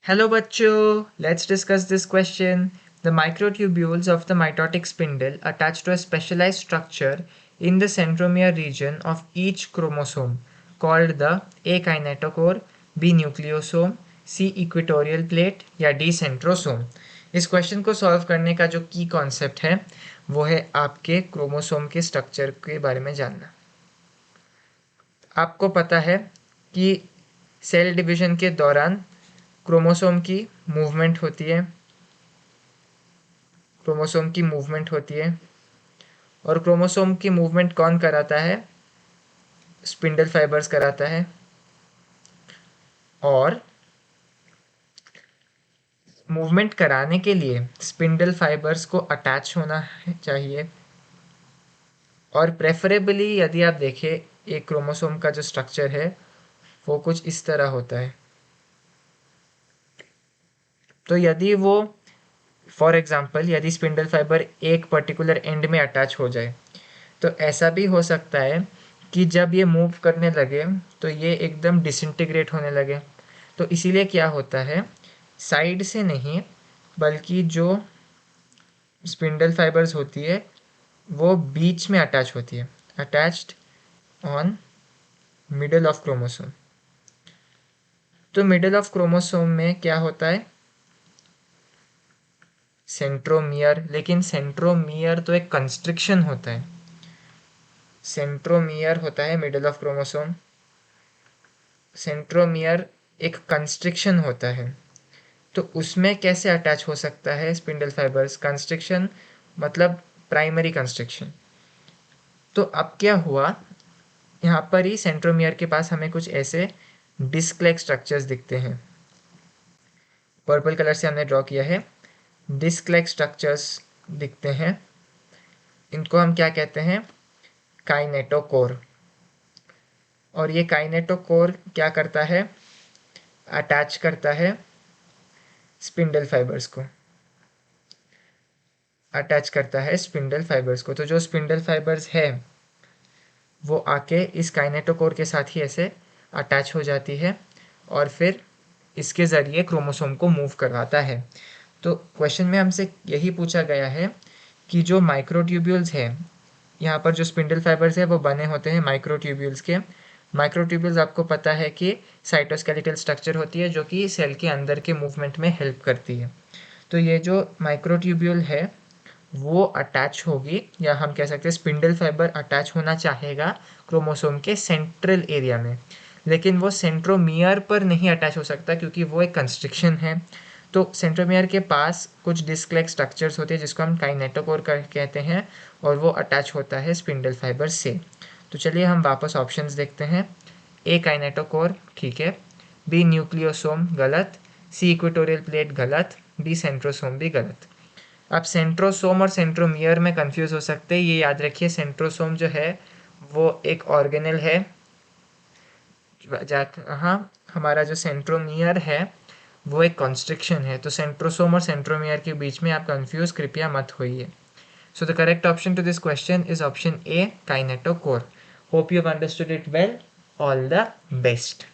Hello bachcho, let's discuss this question. The microtubules of the mitotic spindle attach to a specialized structure in the centromere region of each chromosome called the A kinetochore, B nucleosome, C equatorial plate या D centrosome. इस question को solve करने का जो की concept है वो है आपके क्रोमोसोम के स्ट्रक्चर के बारे में जानना। आपको पता है कि सेल डिवीजन के दौरान क्रोमोसोम की मूवमेंट होती है और क्रोमोसोम की मूवमेंट कौन कराता है? स्पिंडल फाइबर्स कराता है। और मूवमेंट कराने के लिए स्पिंडल फाइबर्स को अटैच होना चाहिए और प्रेफरेबली यदि आप देखें एक क्रोमोसोम का जो स्ट्रक्चर है वो कुछ इस तरह होता है। तो यदि वो फॉर एग्जांपल यदि स्पिंडल फाइबर एक पर्टिकुलर एंड में अटैच हो जाए तो ऐसा भी हो सकता है कि जब ये मूव करने लगे तो ये एकदम डिसइंटीग्रेट होने लगे। तो इसीलिए क्या होता है, साइड से नहीं बल्कि जो स्पिंडल फाइबर्स होती है वो बीच में अटैच होती है, attached on middle of chromosome. तो मिडल ऑफ क्रोमोसोम में क्या होता है? सेंट्रोमियर। लेकिन सेंट्रोमियर तो एक कंस्ट्रिक्शन होता है। सेंट्रोमियर होता है मिडल ऑफ क्रोमोसोम। सेंट्रोमियर एक कंस्ट्रिक्शन होता है। तो उसमें कैसे अटैच हो सकता है स्पिंडल फाइबर्स? कंस्ट्रिक्शन मतलब प्राइमरी कंस्ट्रिक्शन। तो अब क्या हुआ, यहाँ पर ही सेंट्रोमियर के पास हमें कुछ ऐसे डिस्क लाइक स्ट्रक्चर्स दिखते हैं। पर्पल कलर से हमने ड्रॉ किया है, डिस्क लाइक स्ट्रक्चर्स दिखते हैं। इनको हम क्या कहते हैं? काइनेटोकोर। और ये काइनेटोकोर क्या करता है? अटैच करता है स्पिंडल फाइबर्स को, तो जो स्पिंडल फाइबर्स है वो आके इस काइनेटोकोर के साथ ही ऐसे अटैच हो जाती है और फिर इसके ज़रिए क्रोमोसोम को मूव करवाता है। तो क्वेश्चन में हमसे यही पूछा गया है कि जो माइक्रोट्यूब्यूल्स है, यहाँ पर जो स्पिंडल फाइबर्स है वो बने होते हैं माइक्रोट्यूब्यूल्स के। माइक्रोट्यूब्यूल्स आपको पता है कि साइटोस्केलेटल स्ट्रक्चर होती है जो कि सेल के अंदर के मूवमेंट में हेल्प करती है। तो ये जो माइक्रोट्यूब्यूल है वो अटैच होगी, या हम कह सकते हैं स्पिंडल फाइबर अटैच होना चाहेगा क्रोमोसोम के सेंट्रल एरिया में, लेकिन वो सेंट्रोमियर पर नहीं अटैच हो सकता क्योंकि वो एक कंस्ट्रिक्शन है। तो सेंट्रोमियर के पास कुछ डिस्क लाइक स्ट्रक्चर्स होते हैं जिसको हम काइनेटोकोर कहते हैं और वो अटैच होता है स्पिंडल फाइबर से। तो चलिए हम वापस ऑप्शंस देखते हैं। ए काइनेटोकोर ठीक है, बी न्यूक्लियोसोम गलत, सी इक्वेटोरियल प्लेट गलत, डी सेंट्रोसोम भी गलत। आप सेंट्रोसोम और सेंट्रोमियर में कंफ्यूज हो सकते हैं। ये याद रखिए, सेंट्रोसोम जो है वो एक ऑर्गेनेल है। हाँ, हमारा जो सेंट्रोमियर है वो एक कॉन्स्ट्रिक्शन है। तो सेंट्रोसोम और सेंट्रोमियर के बीच में आप कंफ्यूज कृपया मत होइए। So the correct option to this question is option A, kinetochore. Hope you have understood it well. All the best.